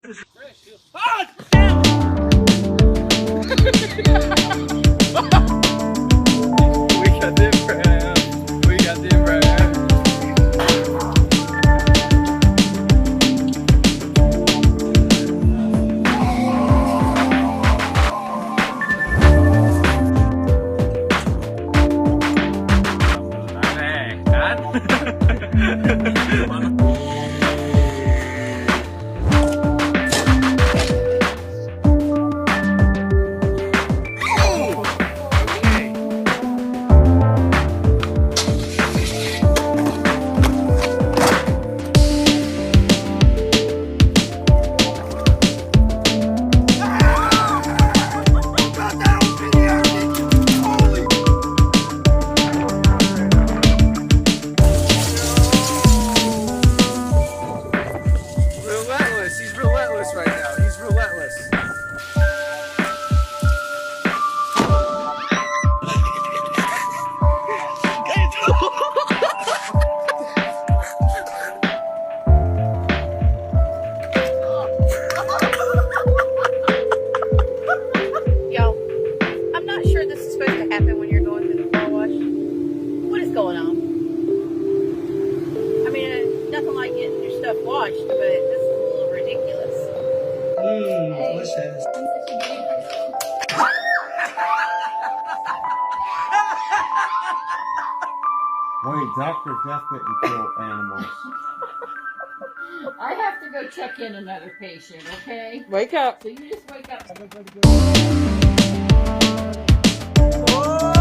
Oh, damn! We got different. We got different. He's relentless right now. He's relentless. Yo, I'm not sure this is supposed to happen when you're going through the car wash. What is going on? I mean, nothing like getting your stuff washed, but this is a little ridiculous. Delicious. Wait, doctors definitely kill animals. I have to go check in another patient, okay? Wake up. So you just wake up. Whoa!